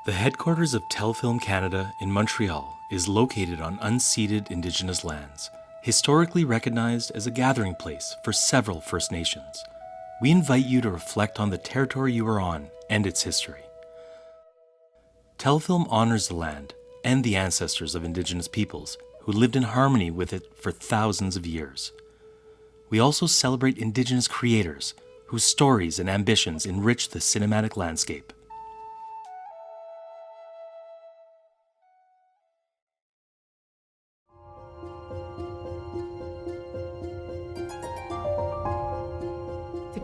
The headquarters of Telefilm Canada in Montreal is located on unceded Indigenous lands, historically recognized as a gathering place for several First Nations. We invite you to reflect on the territory you are on and its history. Telefilm honors the land and the ancestors of Indigenous peoples who lived in harmony with it for thousands of years. We also celebrate Indigenous creators whose stories and ambitions enrich the cinematic landscape.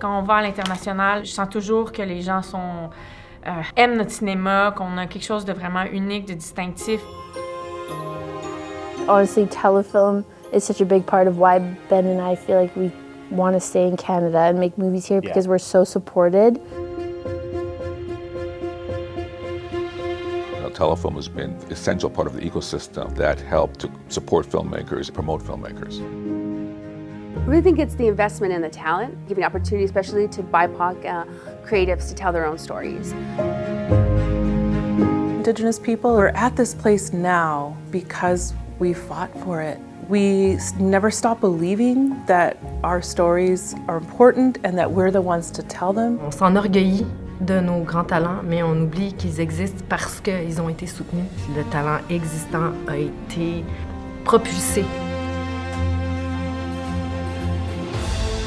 Quand on va à l'international, je sens toujours que les gens aiment notre cinéma, qu'on a quelque chose de vraiment unique, de distinctif. Honestly, Telefilm is such a big part of why Ben and I feel like we want to stay in Canada and make movies here because we're so supported. Telefilm has been an essential part of the ecosystem that helped to support filmmakers, promote filmmakers. I really think it's the investment in the talent, giving opportunity especially to BIPOC creatives to tell their own stories. Indigenous people are at this place now because we fought for it. We never stop believing that our stories are important and that we're the ones to tell them. On s'enorgueillit de nos grands talents, mais on oublie qu'ils existent parce qu'ils ont été soutenus. Le talent existant a été propulsé.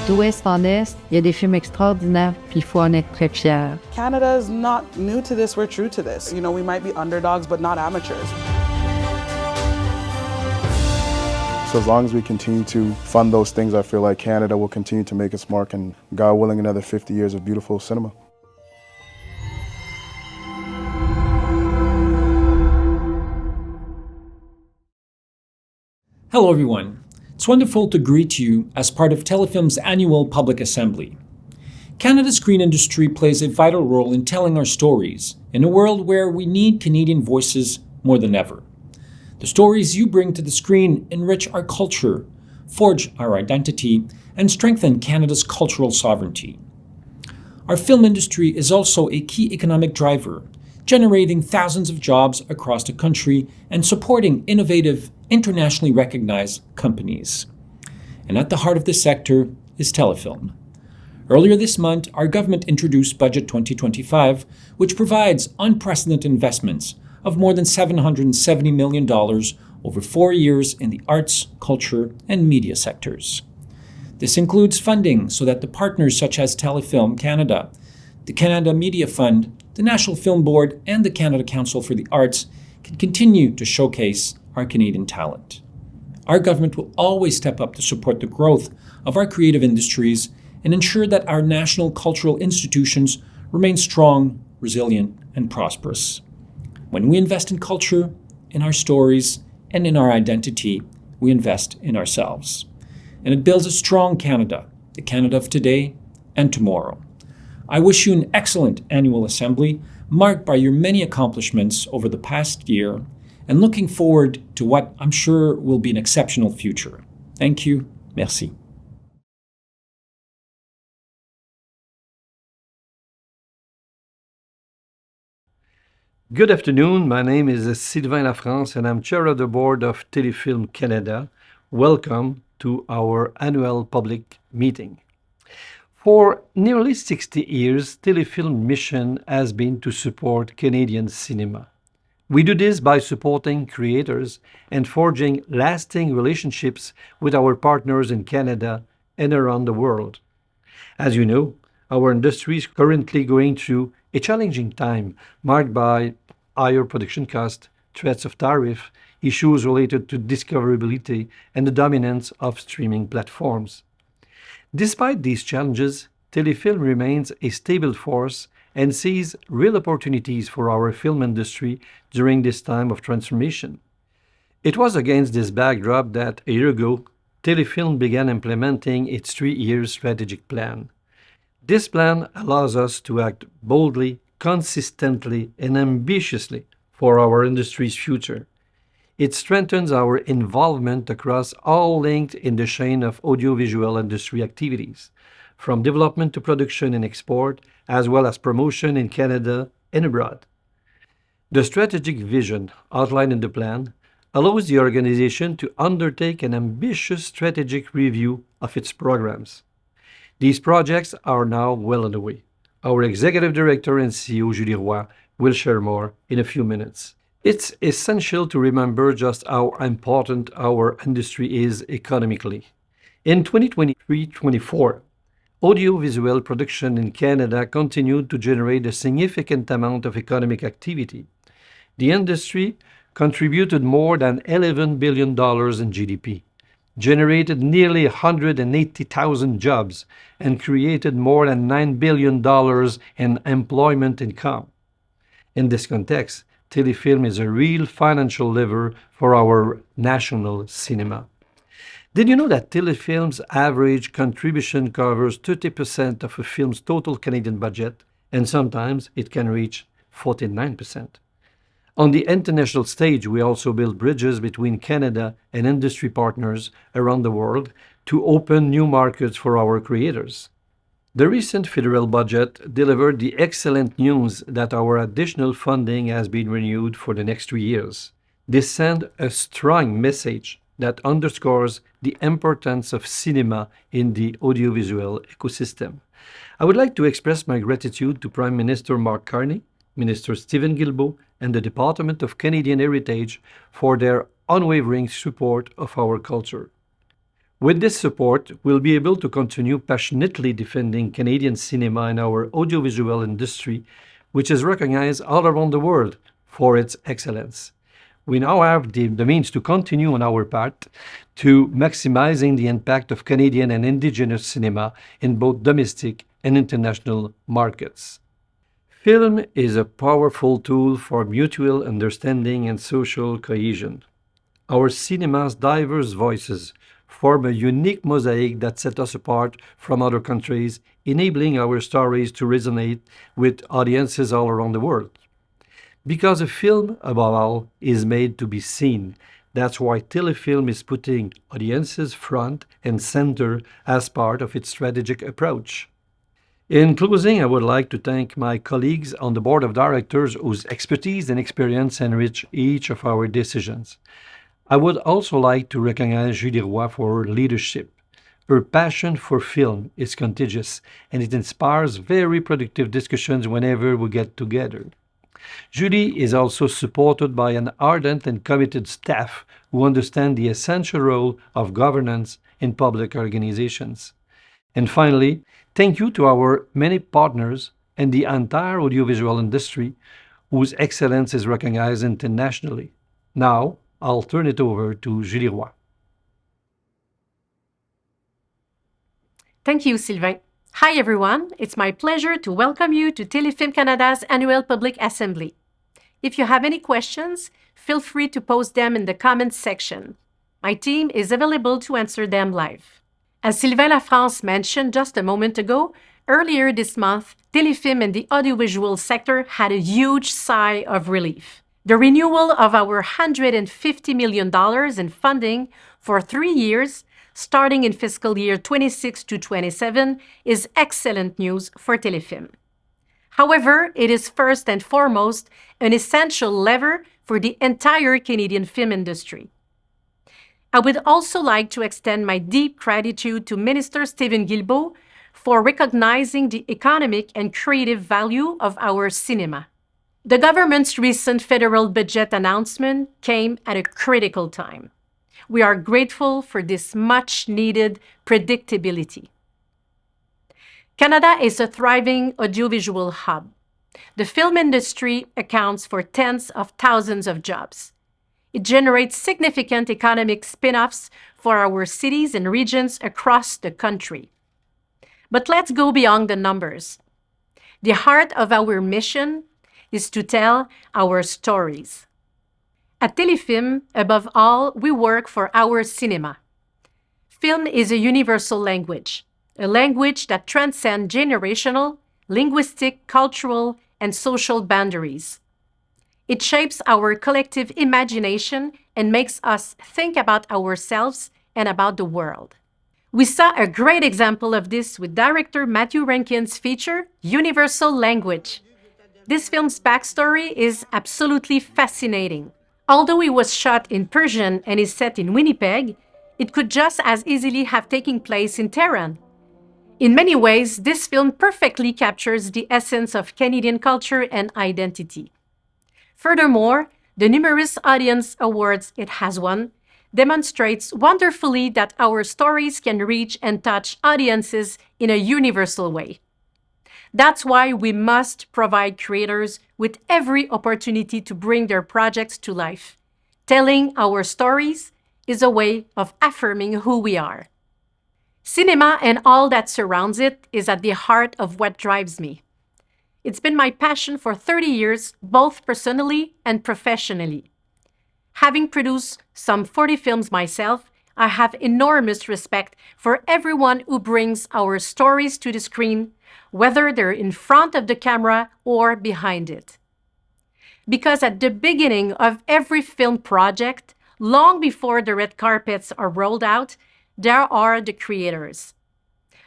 D'ouest en est, il y a des films extraordinaires, puis il faut en être très fier. Canada is not new to this, we're true to this. You know, we might be underdogs, but not amateurs. So as long as we continue to fund those things, I feel like Canada will continue to make its mark, and God willing, another 50 years of beautiful cinema. Hello everyone. It's wonderful to greet you as part of Telefilm's annual public assembly. Canada's screen industry plays a vital role in telling our stories in a world where we need Canadian voices more than ever. The stories you bring to the screen enrich our culture, forge our identity, and strengthen Canada's cultural sovereignty. Our film industry is also a key economic driver, generating thousands of jobs across the country and supporting innovative, internationally recognized companies. And at the heart of this sector is Telefilm. Earlier this month, our government introduced Budget 2025, which provides unprecedented investments of more than $770 million over 4 years in the arts, culture, and media sectors. This includes funding so that the partners such as Telefilm Canada, the Canada Media Fund, the National Film Board, and the Canada Council for the Arts can continue to showcase our Canadian talent. Our government will always step up to support the growth of our creative industries and ensure that our national cultural institutions remain strong, resilient, and prosperous. When we invest in culture, in our stories, and in our identity, we invest in ourselves. And it builds a strong Canada, the Canada of today and tomorrow. I wish you an excellent annual assembly marked by your many accomplishments over the past year and looking forward to what I'm sure will be an exceptional future. Thank you. Merci. Good afternoon. My name is Sylvain Lafrance and I'm chair of the board of Telefilm Canada. Welcome to our annual public meeting. For nearly 60 years, Telefilm's mission has been to support Canadian cinema. We do this by supporting creators and forging lasting relationships with our partners in Canada and around the world. As you know, our industry is currently going through a challenging time marked by higher production costs, threats of tariff, issues related to discoverability, and the dominance of streaming platforms. Despite these challenges, Telefilm remains a stable force and sees real opportunities for our film industry during this time of transformation. It was against this backdrop that a year ago, Telefilm began implementing its 3-year strategic plan. This plan allows us to act boldly, consistently, and ambitiously for our industry's future. It strengthens our involvement across all linked in the chain of audiovisual industry activities, from development to production and export, as well as promotion in Canada and abroad. The strategic vision outlined in the plan allows the organization to undertake an ambitious strategic review of its programs. These projects are now well underway. Our Executive Director and CEO, Julie Roy, will share more in a few minutes. It's essential to remember just how important our industry is economically. In 2023-24, audiovisual production in Canada continued to generate a significant amount of economic activity. The industry contributed more than $11 billion in GDP, generated nearly 180,000 jobs, and created more than $9 billion in employment income. In this context, Telefilm is a real financial lever for our national cinema. Did you know that Telefilm's average contribution covers 30% of a film's total Canadian budget, and sometimes it can reach 49%? On the international stage, we also build bridges between Canada and industry partners around the world to open new markets for our creators. The recent federal budget delivered the excellent news that our additional funding has been renewed for the next 3 years. This sends a strong message that underscores the importance of cinema in the audiovisual ecosystem. I would like to express my gratitude to Prime Minister Mark Carney, Minister Stephen Guilbeault, and the Department of Canadian Heritage for their unwavering support of our culture. With this support, we'll be able to continue passionately defending Canadian cinema and our audiovisual industry, which is recognized all around the world for its excellence. We now have the means to continue on our path to maximizing the impact of Canadian and Indigenous cinema in both domestic and international markets. Film is a powerful tool for mutual understanding and social cohesion. Our cinema's diverse voices form a unique mosaic that sets us apart from other countries, enabling our stories to resonate with audiences all around the world. Because a film, above all, is made to be seen, that's why Telefilm is putting audiences front and center as part of its strategic approach. In closing, I would like to thank my colleagues on the board of directors whose expertise and experience enrich each of our decisions. I would also like to recognize Julie Roy for her leadership. Her passion for film is contagious, and it inspires very productive discussions whenever we get together. Julie is also supported by an ardent and committed staff who understand the essential role of governance in public organizations. And finally, thank you to our many partners and the entire audiovisual industry whose excellence is recognized internationally. Now, I'll turn it over to Julie Roy. Thank you, Sylvain. Hi, everyone. It's my pleasure to welcome you to Telefilm Canada's annual public assembly. If you have any questions, feel free to post them in the comments section. My team is available to answer them live. As Sylvain Lafrance mentioned just a moment ago, earlier this month, Telefilm and the audiovisual sector had a huge sigh of relief. The renewal of our $150 million in funding for 3 years, starting in fiscal year 26 to 27, is excellent news for Telefilm. However, it is first and foremost an essential lever for the entire Canadian film industry. I would also like to extend my deep gratitude to Minister Stephen Guilbeault for recognizing the economic and creative value of our cinema. The government's recent federal budget announcement came at a critical time. We are grateful for this much-needed predictability. Canada is a thriving audiovisual hub. The film industry accounts for tens of thousands of jobs. It generates significant economic spin-offs for our cities and regions across the country. But let's go beyond the numbers. The heart of our mission is to tell our stories. At Telefilm, above all, we work for our cinema. Film is a universal language, a language that transcends generational, linguistic, cultural, and social boundaries. It shapes our collective imagination and makes us think about ourselves and about the world. We saw a great example of this with director Matthew Rankin's feature, Universal Language. This film's backstory is absolutely fascinating. Although it was shot in Persian and is set in Winnipeg, it could just as easily have taken place in Tehran. In many ways, this film perfectly captures the essence of Canadian culture and identity. Furthermore, the numerous audience awards it has won demonstrates wonderfully that our stories can reach and touch audiences in a universal way. That's why we must provide creators with every opportunity to bring their projects to life. Telling our stories is a way of affirming who we are. Cinema and all that surrounds it is at the heart of what drives me. It's been my passion for 30 years, both personally and professionally. Having produced some 40 films myself, I have enormous respect for everyone who brings our stories to the screen, whether they're in front of the camera or behind it. Because at the beginning of every film project, long before the red carpets are rolled out, there are the creators.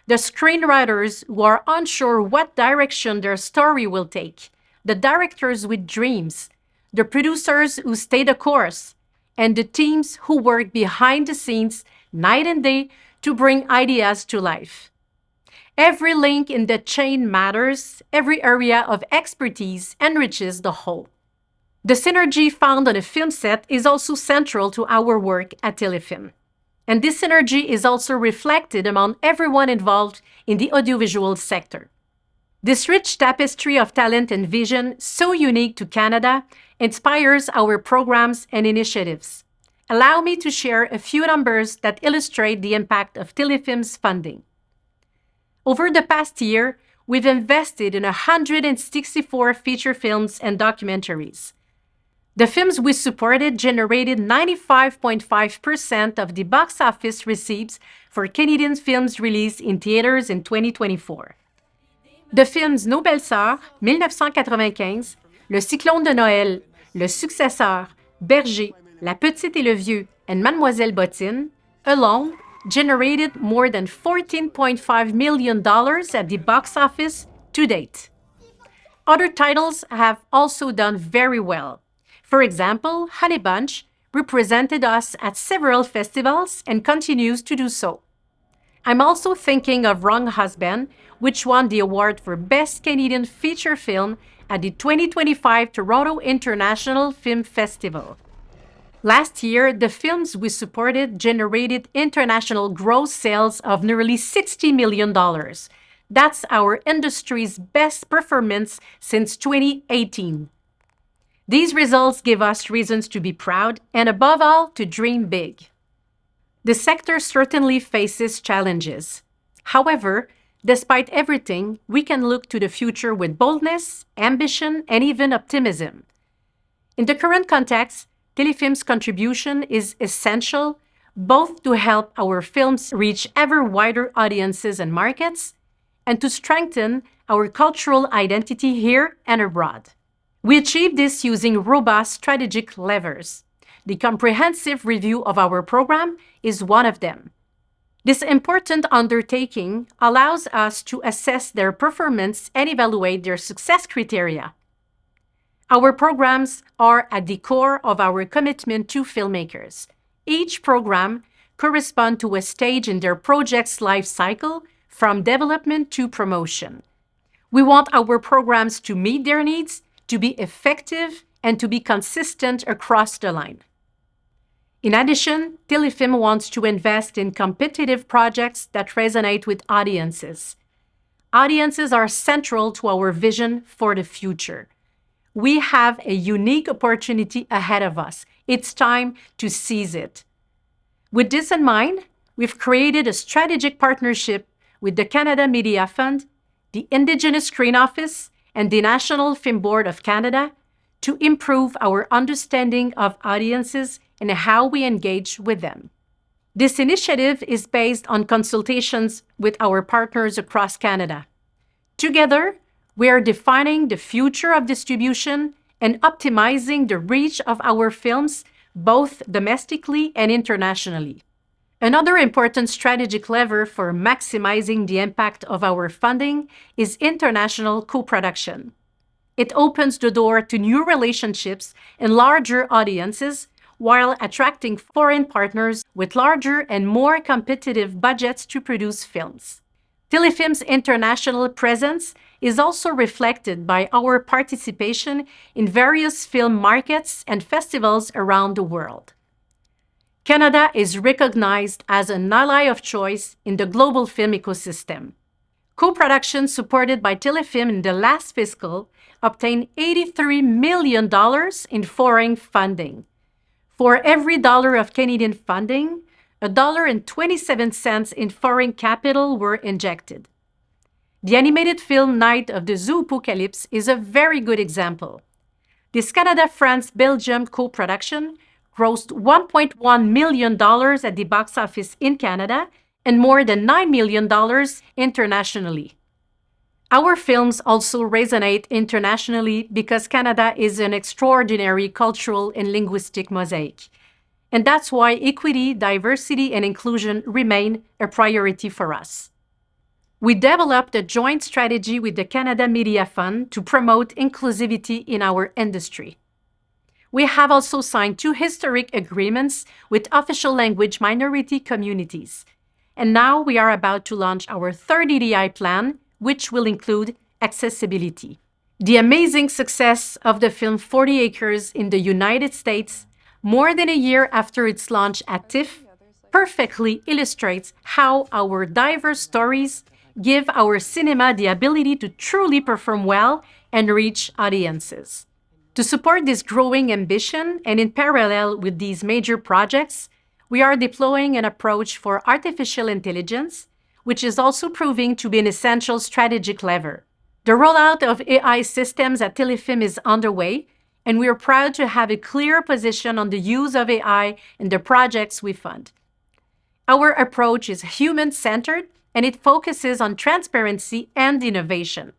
The screenwriters who are unsure what direction their story will take, the directors with dreams, the producers who stay the course, and the teams who work behind the scenes night and day to bring ideas to life. Every link in the chain matters, every area of expertise enriches the whole. The synergy found on a film set is also central to our work at Telefilm. And this synergy is also reflected among everyone involved in the audiovisual sector. This rich tapestry of talent and vision, so unique to Canada, inspires our programs and initiatives. Allow me to share a few numbers that illustrate the impact of Telefilm's funding. Over the past year, we've invested in 164 feature films and documentaries. The films we supported generated 95.5% of the box office receipts for Canadian films released in theaters in 2024. The films Nos Belles-Sœurs, 1995, Le Cyclone de Noël, Le Successeur, Berger, La Petite et le Vieux, and Mademoiselle Bottine, alone, generated more than $14.5 million at the box office to date. Other titles have also done very well. For example, Honey Bunch represented us at several festivals and continues to do so. I'm also thinking of Wrong Husband, which won the award for Best Canadian Feature Film at the 2025 Toronto International Film Festival. Last year, the films we supported generated international gross sales of nearly $60 million. That's our industry's best performance since 2018. These results give us reasons to be proud and, above all, to dream big. The sector certainly faces challenges. However, despite everything, we can look to the future with boldness, ambition, and even optimism. In the current context, Telefilm's contribution is essential both to help our films reach ever wider audiences and markets and to strengthen our cultural identity here and abroad. We achieve this using robust strategic levers. The comprehensive review of our program is one of them. This important undertaking allows us to assess their performance and evaluate their success criteria. Our programs are at the core of our commitment to filmmakers. Each program corresponds to a stage in their project's life cycle, from development to promotion. We want our programs to meet their needs, to be effective, and to be consistent across the line. In addition, Telefilm wants to invest in competitive projects that resonate with audiences. Audiences are central to our vision for the future. We have a unique opportunity ahead of us. It's time to seize it. With this in mind, we've created a strategic partnership with the Canada Media Fund, the Indigenous Screen Office, and the National Film Board of Canada to improve our understanding of audiences and how we engage with them. This initiative is based on consultations with our partners across Canada. Together, we are defining the future of distribution and optimizing the reach of our films both domestically and internationally. Another important strategic lever for maximizing the impact of our funding is international co-production. It opens the door to new relationships and larger audiences while attracting foreign partners with larger and more competitive budgets to produce films. Telefilm's international presence is also reflected by our participation in various film markets and festivals around the world. Canada is recognized as an ally of choice in the global film ecosystem. Co-production supported by Telefilm in the last fiscal obtained $83 million in foreign funding. For every dollar of Canadian funding, $1.27 in foreign capital were injected. The animated film Night of the Zoopocalypse is a very good example. This Canada-France-Belgium co-production grossed $1.1 million at the box office in Canada and more than $9 million internationally. Our films also resonate internationally because Canada is an extraordinary cultural and linguistic mosaic. And that's why equity, diversity, and inclusion remain a priority for us. We developed a joint strategy with the Canada Media Fund to promote inclusivity in our industry. We have also signed 2 historic agreements with official language minority communities. And now we are about to launch our 3rd EDI plan, which will include accessibility. The amazing success of the film 40 Acres in the United States, more than a year after its launch at TIFF, perfectly illustrates how our diverse stories give our cinema the ability to truly perform well and reach audiences. To support this growing ambition and in parallel with these major projects, we are deploying an approach for artificial intelligence, which is also proving to be an essential strategic lever. The rollout of AI systems at Telefilm is underway, and we are proud to have a clear position on the use of AI in the projects we fund. Our approach is human-centered, and it focuses on transparency and innovation.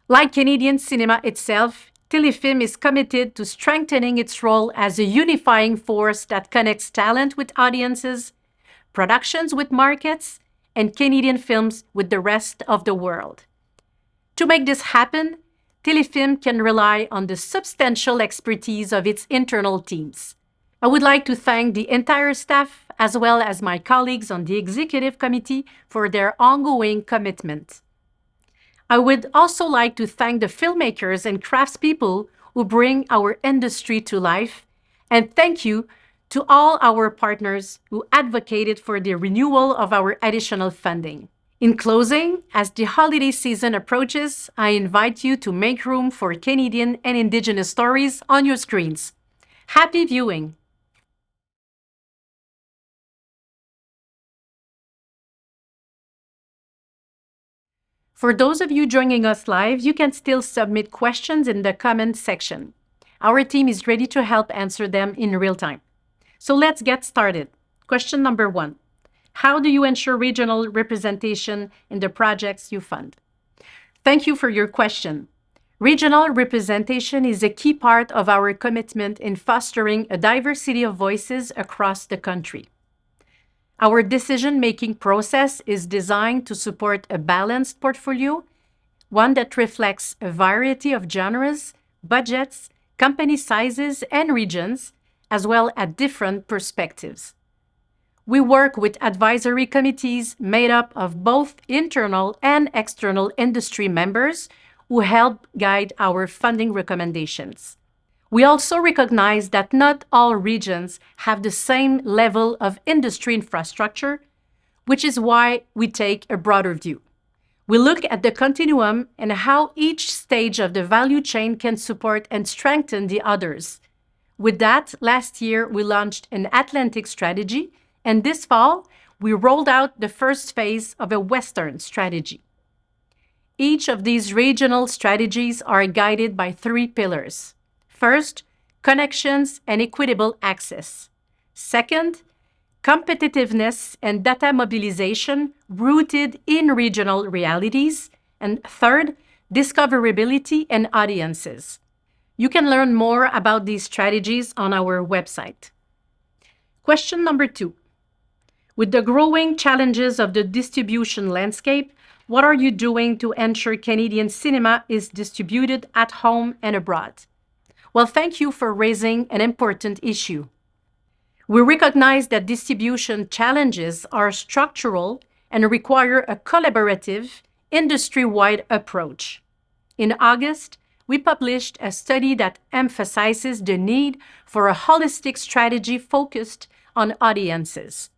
Like Canadian cinema itself, Telefilm is committed to strengthening its role as a unifying force that connects talent with audiences, productions with markets, and Canadian films with the rest of the world. To make this happen, Telefilm can rely on the substantial expertise of its internal teams. I would like to thank the entire staff as well as my colleagues on the executive committee for their ongoing commitment. I would also like to thank the filmmakers and craftspeople who bring our industry to life, and thank you to all our partners who advocated for the renewal of our additional funding. In closing, as the holiday season approaches, I invite you to make room for Canadian and Indigenous stories on your screens. Happy viewing! For those of you joining us live, you can still submit questions in the comment section. Our team is ready to help answer them in real time. So let's get started. Question number 1. How do you ensure regional representation in the projects you fund? Thank you for your question. Regional representation is a key part of our commitment in fostering a diversity of voices across the country. Our decision-making process is designed to support a balanced portfolio, one that reflects a variety of genres, budgets, company sizes, and regions, as well as different perspectives. We work with advisory committees made up of both internal and external industry members who help guide our funding recommendations. We also recognize that not all regions have the same level of industry infrastructure, which is why we take a broader view. We look at the continuum and how each stage of the value chain can support and strengthen the others. With that, last year we launched an Atlantic strategy, and this fall we rolled out the first phase of a Western strategy. Each of these regional strategies are guided by 3 pillars. First, connections and equitable access. Second, competitiveness and data mobilization rooted in regional realities. And third, discoverability and audiences. You can learn more about these strategies on our website. Question number 2. With the growing challenges of the distribution landscape, What are you doing to ensure Canadian cinema is distributed at home and abroad? Well, thank you for raising an important issue. We recognize that distribution challenges are structural and require a collaborative, industry-wide approach. In August, we published a study that emphasizes the need for a holistic strategy focused on audiences.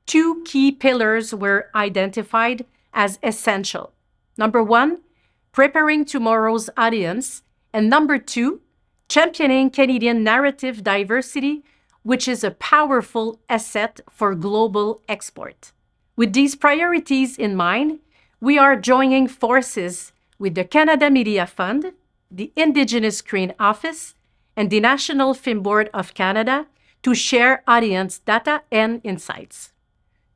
2 key pillars were identified as essential. Number 1, preparing tomorrow's audience, and number 2, championing Canadian narrative diversity, which is a powerful asset for global export. With these priorities in mind, we are joining forces with the Canada Media Fund, the Indigenous Screen Office, and the National Film Board of Canada to share audience data and insights.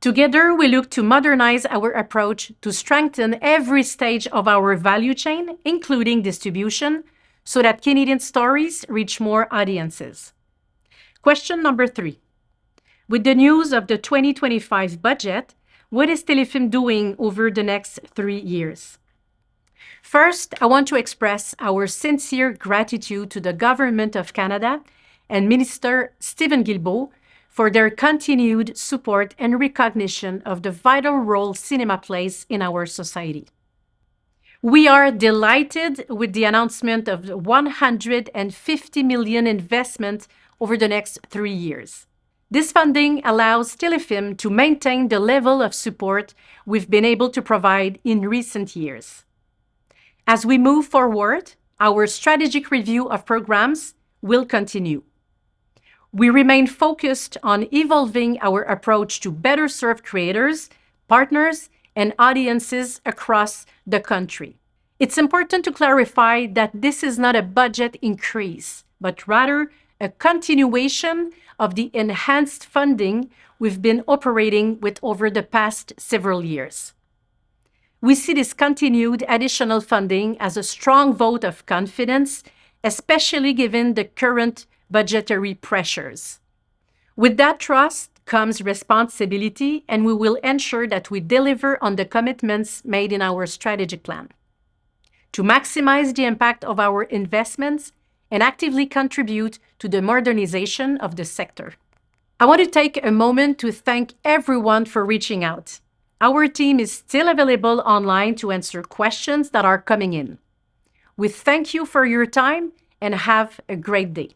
Together, we look to modernize our approach to strengthen every stage of our value chain, including distribution, so that Canadian stories reach more audiences. Question number 3. With the news of the 2025 budget, what is Telefilm doing over the next 3 years? First, I want to express our sincere gratitude to the Government of Canada and Minister Stephen Guilbeault for their continued support and recognition of the vital role cinema plays in our society. We are delighted with the announcement of the $150 million investment over the next 3 years. This funding allows Telefilm to maintain the level of support we've been able to provide in recent years. As we move forward, our strategic review of programs will continue. We remain focused on evolving our approach to better serve creators, partners, and audiences across the country. It's important to clarify that this is not a budget increase, but rather a continuation of the enhanced funding we've been operating with over the past several years. We see this continued additional funding as a strong vote of confidence, especially given the current budgetary pressures. With that trust comes responsibility, and we will ensure that we deliver on the commitments made in our strategic plan. To maximize the impact of our investments and actively contribute to the modernization of the sector. I want to take a moment to thank everyone for reaching out. Our team is still available online to answer questions that are coming in. We thank you for your time and have a great day.